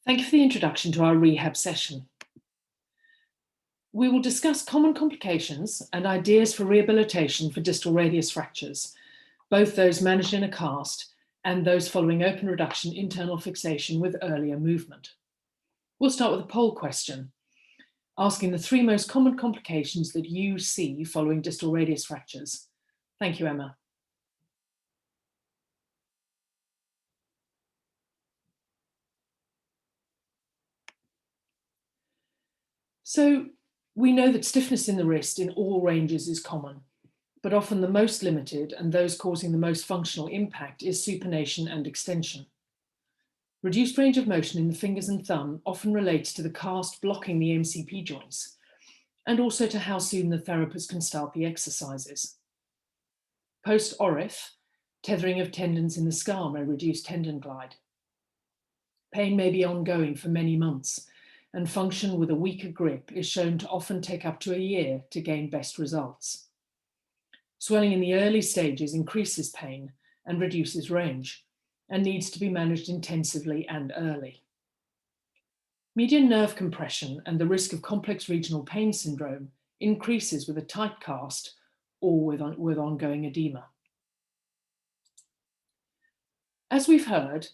Thank you for the introduction to our rehab session. We will discuss common complications and ideas for rehabilitation for distal radius fractures, both those managed in a cast and those following open reduction internal fixation with earlier movement. We'll start with a poll question, asking the three most common complications that you see following distal radius fractures. Thank you, Emma. So we know that stiffness in the wrist in all ranges is common, but often the most limited and those causing the most functional impact is supination and extension. Reduced range of motion in the fingers and thumb often relates to the cast blocking the MCP joints, and also to how soon the therapist can start the exercises. Post-ORIF, tethering of tendons in the scar may reduce tendon glide. Pain may be ongoing for many months, and function with a weaker grip is shown to often take up to a year to gain best results. Swelling in the early stages increases pain and reduces range, and needs to be managed intensively and early. Median nerve compression and the risk of complex regional pain syndrome increases with a tight cast or with ongoing edema. As we've heard,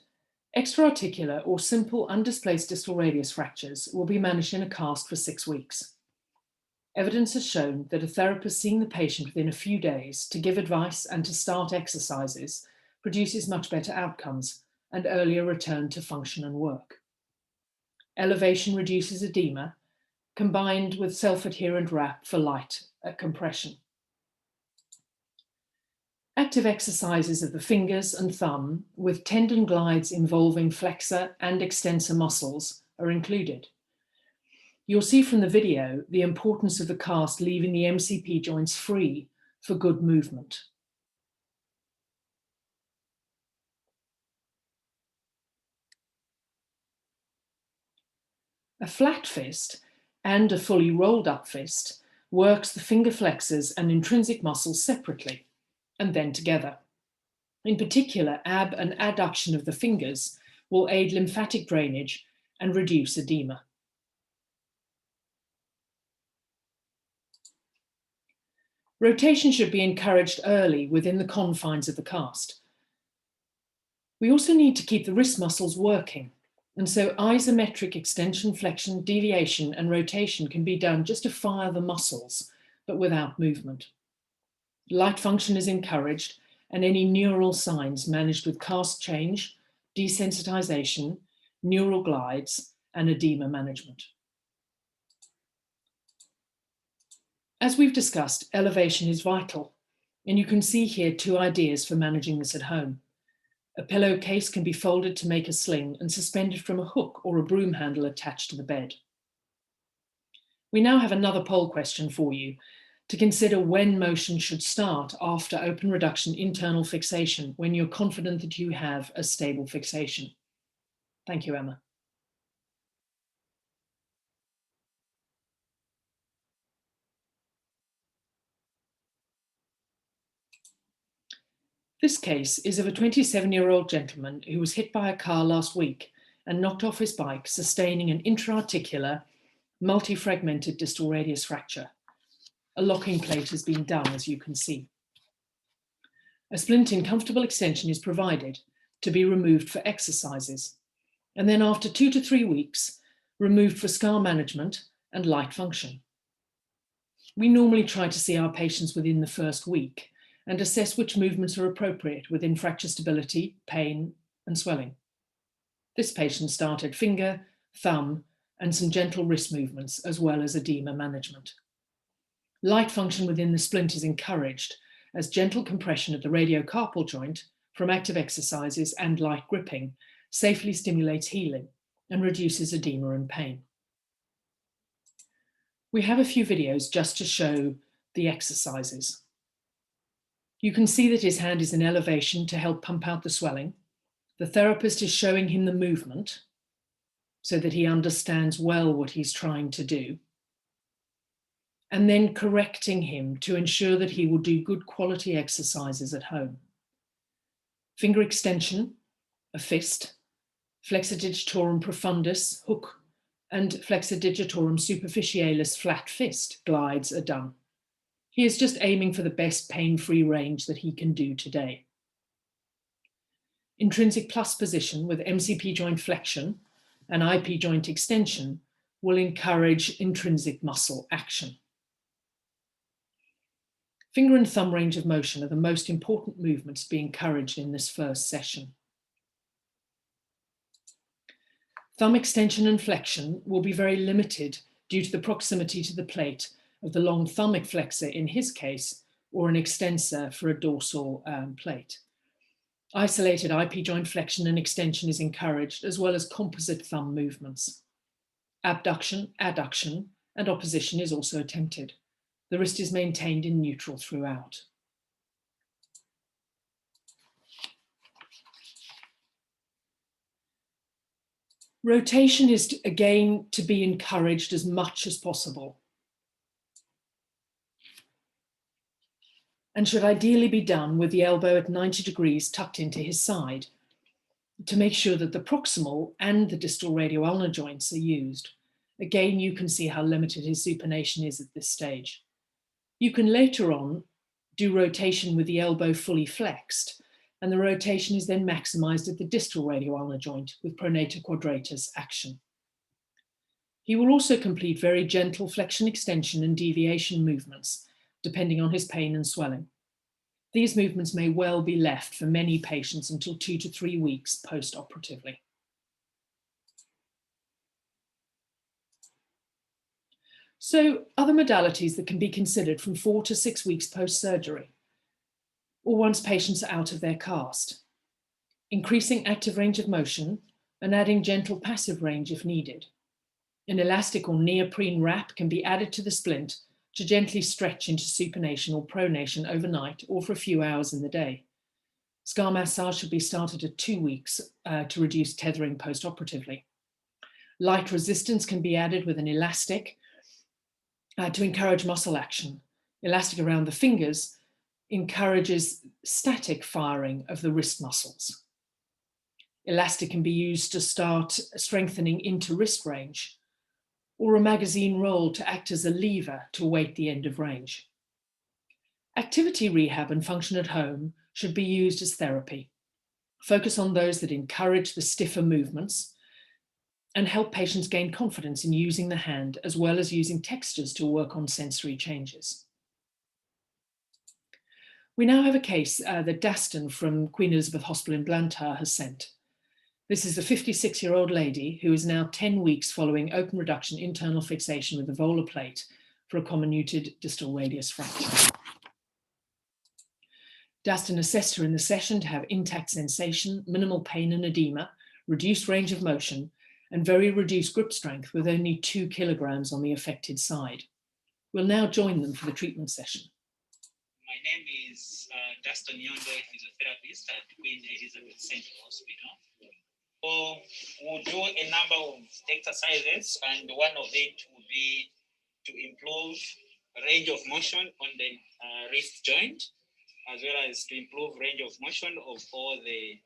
extra-articular or simple undisplaced distal radius fractures will be managed in a cast for 6 weeks. Evidence has shown that a therapist seeing the patient within a few days to give advice and to start exercises produces much better outcomes and earlier return to function and work. Elevation reduces edema, combined with self-adherent wrap for light compression. Active exercises of the fingers and thumb with tendon glides involving flexor and extensor muscles are included. You'll see from the video the importance of the cast leaving the MCP joints free for good movement. A flat fist and a fully rolled up fist works the finger flexors and intrinsic muscles separately and then together. In particular, ab and adduction of the fingers will aid lymphatic drainage and reduce edema. Rotation should be encouraged early within the confines of the cast. We also need to keep the wrist muscles working, and so isometric extension, flexion, deviation, and rotation can be done just to fire the muscles, but without movement. Light function is encouraged, and any neural signs managed with cast change, desensitization, neural glides, and edema management. As we've discussed, elevation is vital, and you can see here 2 ideas for managing this at home. A pillowcase can be folded to make a sling and suspended from a hook or a broom handle attached to the bed. We now have another poll question for you to consider when motion should start after open reduction internal fixation when you're confident that you have a stable fixation. Thank you, Emma. This case is of a 27-year-old gentleman who was hit by a car last week and knocked off his bike, sustaining an intra-articular, multi-fragmented distal radius fracture. A locking plate has been done, as you can see. A splint in comfortable extension is provided to be removed for exercises, and then after 2 to 3 weeks, removed for scar management and light function. We normally try to see our patients within the first week and assess which movements are appropriate within fracture stability, pain, and swelling. This patient started finger, thumb, and some gentle wrist movements, as well as edema management. Light function within the splint is encouraged, as gentle compression at the radiocarpal joint from active exercises and light gripping safely stimulates healing and reduces edema and pain. We have a few videos just to show the exercises. You can see that his hand is in elevation to help pump out the swelling. The therapist is showing him the movement so that he understands well what he's trying to do, and then correcting him to ensure that he will do good quality exercises at home. Finger extension, a fist, flexor digitorum profundus, hook, and flexor digitorum superficialis, flat fist, glides are done. He is just aiming for the best pain-free range that he can do today. Intrinsic plus position with MCP joint flexion and IP joint extension will encourage intrinsic muscle action. Finger and thumb range of motion are the most important movements to be encouraged in this first session. Thumb extension and flexion will be very limited due to the proximity to the plate of the long thumb flexor in his case, or an extensor for a dorsal plate. Isolated IP joint flexion and extension is encouraged, as well as composite thumb movements. Abduction, adduction, and opposition is also attempted. The wrist is maintained in neutral throughout. Rotation is, again, to be encouraged as much as possible, and should ideally be done with the elbow at 90 degrees tucked into his side to make sure that the proximal and the distal radioulnar joints are used. Again, you can see how limited his supination is at this stage. You can later on do rotation with the elbow fully flexed, and the rotation is then maximized at the distal radioulnar joint with pronator quadratus action. He will also complete very gentle flexion, extension, and deviation movements, depending on his pain and swelling. These movements may well be left for many patients until 2 to 3 weeks post-operatively. So, other modalities that can be considered from 4 to 6 weeks post-surgery, or once patients are out of their cast. Increasing active range of motion and adding gentle passive range if needed. An elastic or neoprene wrap can be added to the splint to gently stretch into supination or pronation overnight or for a few hours in the day. Scar massage should be started at 2 weeks to reduce tethering post-operatively. Light resistance can be added with an elastic to encourage muscle action. Elastic around the fingers encourages static firing of the wrist muscles. Elastic can be used to start strengthening into wrist range, or a magazine roll to act as a lever to await the end of range. Activity rehab and function at home should be used as therapy. Focus on those that encourage the stiffer movements and help patients gain confidence in using the hand, as well as using textures to work on sensory changes. We now have a case that Daston from Queen Elizabeth Hospital in Blantyre has sent. This is a 56-year-old lady who is now 10 weeks following open reduction internal fixation with the volar plate for a comminuted distal radius fracture. Daston assessed her in the session to have intact sensation, minimal pain and edema, reduced range of motion, and very reduced grip strength with only 2 kilograms on the affected side. We'll now join them for the treatment session. My name is Daston, Nyondo, physiotherapist at Queen Elizabeth Central Hospital. So we'll do a number of exercises, and one of it will be to improve range of motion on the wrist joint, as well as to improve range of motion of all the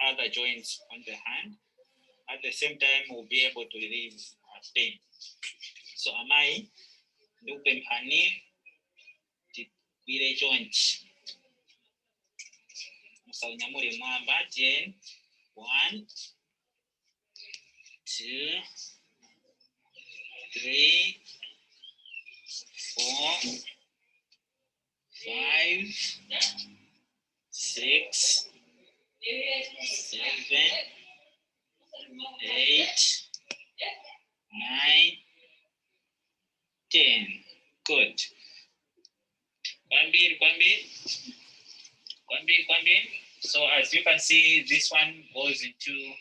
other joints on the hand. At the same time, we'll be able to relieve pain. So am I doing the joint? So 1, 2, 3, 4, 5, 6, 7, 8, 9, 10. Good. Kwambi. So as you can see, this one goes into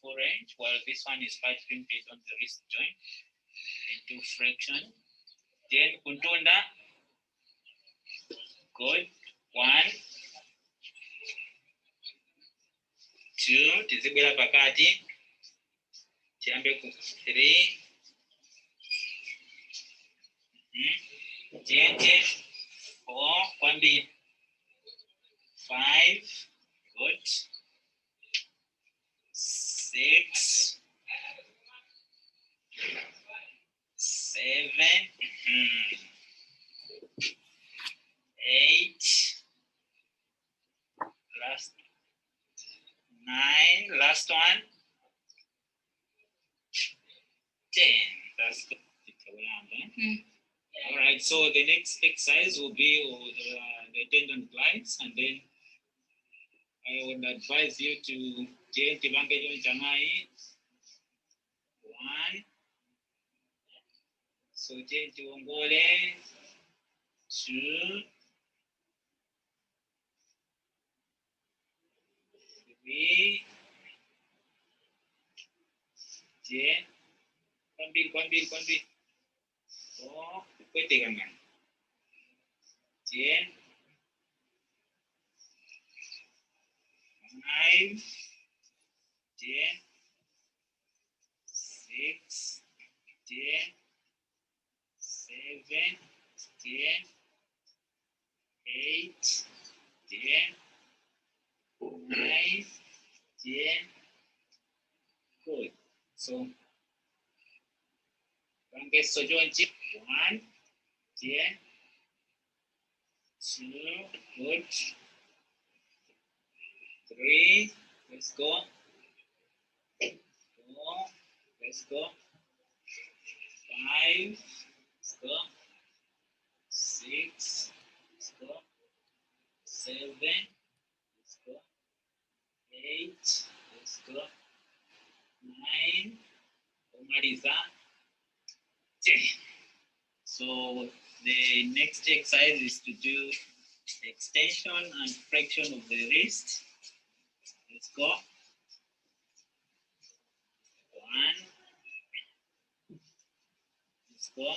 full range, while this one is quite limited on the wrist joint into flexion. Then kuntunda. Good. 1, 2, tizibwera pakati. Tiambe ku 3. Then 4, kwambi. 5, good. 6, 6, 7, 8, last 9, last one, 10. That's the all right, so the next exercise will be the tendon glides, and then I would advise you to change the language on 1. So change to Ongole, 2, 3, 10, 4, 10, 5, 10, 6, 10, 7, 10, 8, 10, 9, 10. Good. So, so 1, 10, 2, good. 3, let's go. 4, let's go. 5, let's go. 6, let's go. 7, let's go. 8, let's go. 9, Omariza, 10. So the next exercise is to do extension and flexion of the wrist. Let's go. 1, let's go.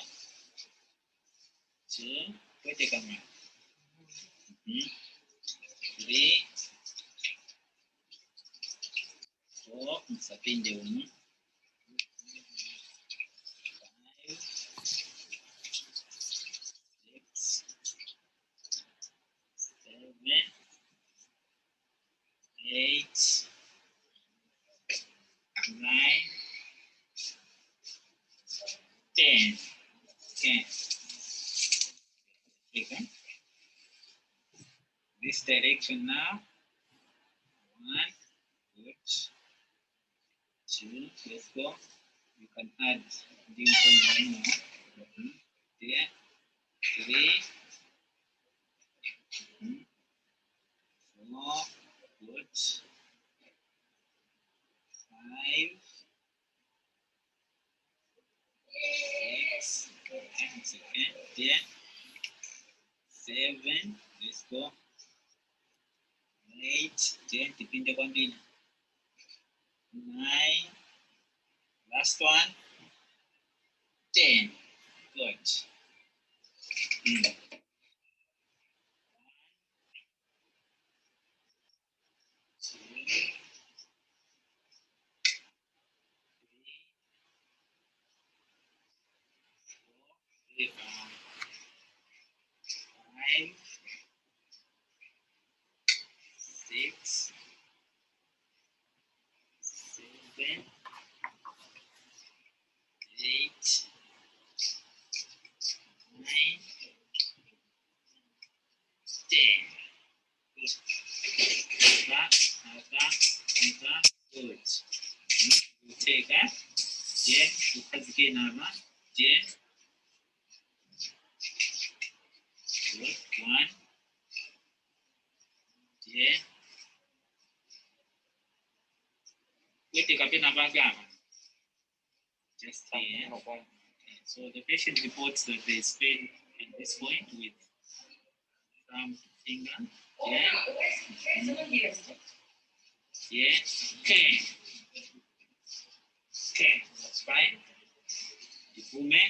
2, wait a camera. 3, 4, msapinde umu. 5, 6, 7, 8, 9, 10. Okay. Okay. This direction now. 1, good. 2, let's go. You can add one more. There. 3, 4, good. 5, 6, okay. 10, 7, let's go. 8, 10, dipinde kwambili. 9, last one. 10, good. 5, 6, 7, 8, 9, 10. Good. You take that. 10, ukazike nama. 10. Good. 1. 10. Wait, kapena bagama. Just here. Okay. So the patient reports that there is pain at this point with finger. Yeah. Yeah. Okay. Okay, that's fine. Dipume.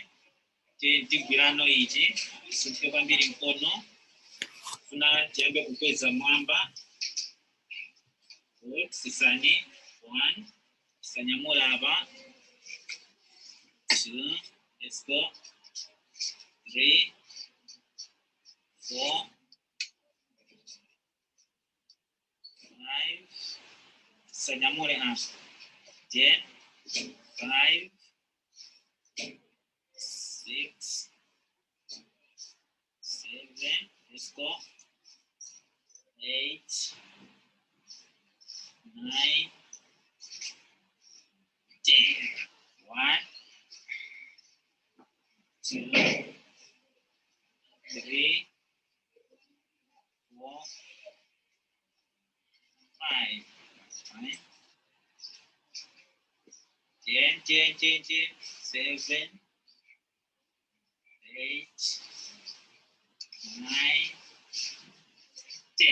Tigwirano iji. Sunke kwambiri mkono. Funa tiambe kukweza mwamba. Good. Sisani. 1. Sisanyamura aba. 2. Let's go. 3. 4. 5. Sanyamure hapa. 10, 5, 6, 7, let's go, 8, 9, 10. 1, 2, 3, 4, 5. That's fine. 10, 7, 8, 9, 10.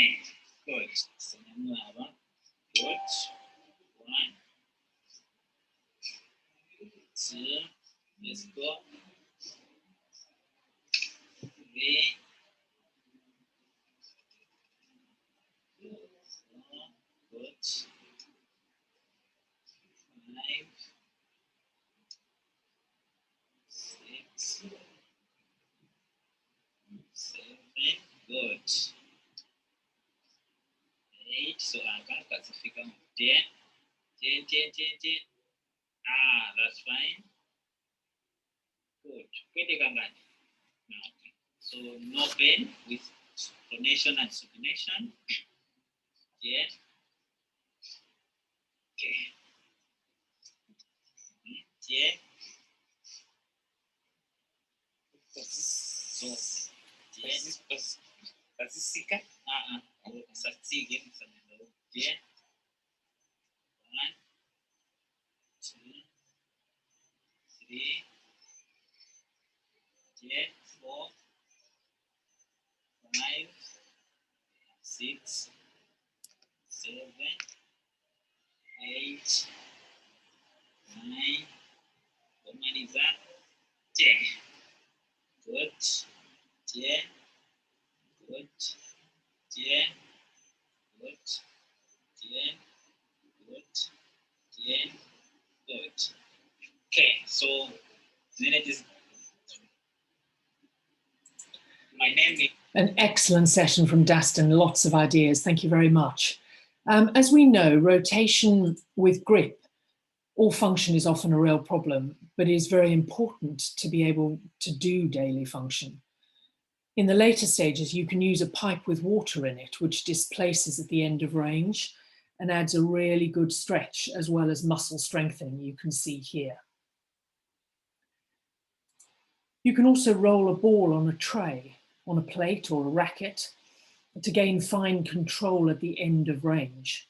Good. So now, good. 1, 2, let's go. 3, 4, good. 5, 6, 7, good. 8, so I'm going to classify 10. 10. Ah, that's fine. Good. Now, so no pain with pronation and supination. 10. Okay. 10. So 10. Basisika? Satsige. 10. 1, 2, 3, 4, 5, 6, 7, 8, 9. How many is that? 10. Good. 10. Good. 10. Good. 10. Good. 10. Good. Okay, so then it is. My name is. An excellent session from Daston, lots of ideas. Thank you very much. As we know, rotation with grip or function is often a real problem, but is very important to be able to do daily function. In the later stages, you can use a pipe with water in it, which displaces at the end of range and adds a really good stretch as well as muscle strengthening, you can see here. You can also roll a ball on a tray, on a plate or a racket to gain fine control at the end of range.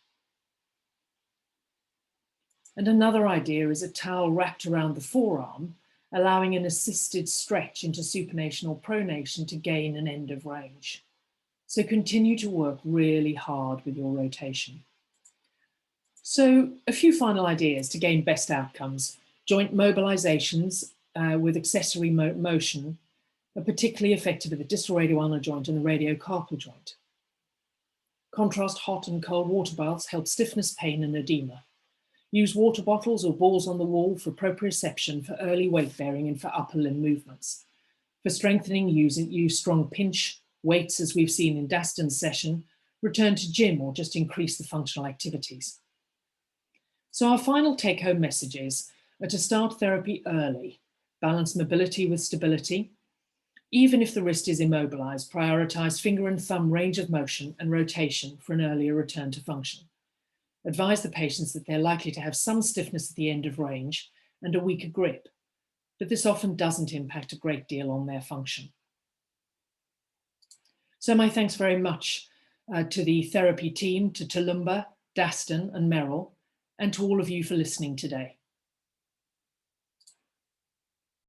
And another idea is a towel wrapped around the forearm, allowing an assisted stretch into supination or pronation to gain an end of range. So continue to work really hard with your rotation. So a few final ideas to gain best outcomes. Joint mobilizations with accessory motion are particularly effective at the distal radioulnar joint and the radiocarpal joint. Contrast hot and cold water baths help stiffness, pain, and edema. Use water bottles or balls on the wall for proprioception, for early weight bearing, and for upper limb movements. For strengthening, use strong pinch, weights as we've seen in Daston's session, return to gym or just increase the functional activities. So our final take-home messages are to start therapy early, balance mobility with stability. Even if the wrist is immobilized, prioritize finger and thumb range of motion and rotation for an earlier return to function. Advise the patients that they're likely to have some stiffness at the end of range and a weaker grip, but this often doesn't impact a great deal on their function. So my thanks very much to the therapy team, to Talumba, Daston and Meryl, and to all of you for listening today.